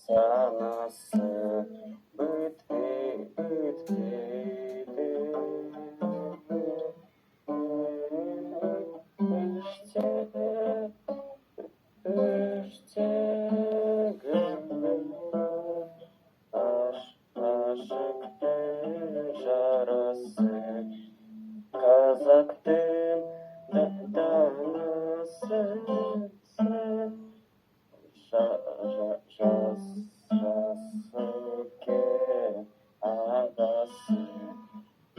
санасы өтпейді іштегі ашықтың жарасы қазақтың данасы жасыке ағасы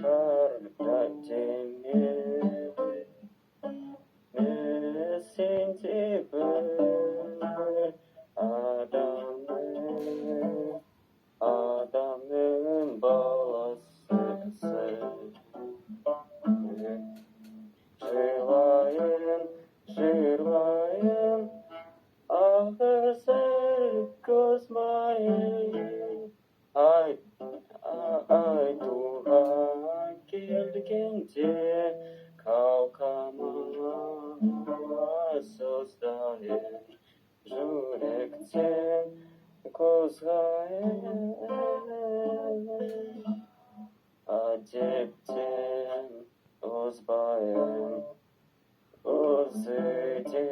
барда демеді сен де бір адамның баласысың жырлайын ағызыр көз майын айтуға келгенде қалқама сөздер жүректен қозғайын әдептен озбайын өзі де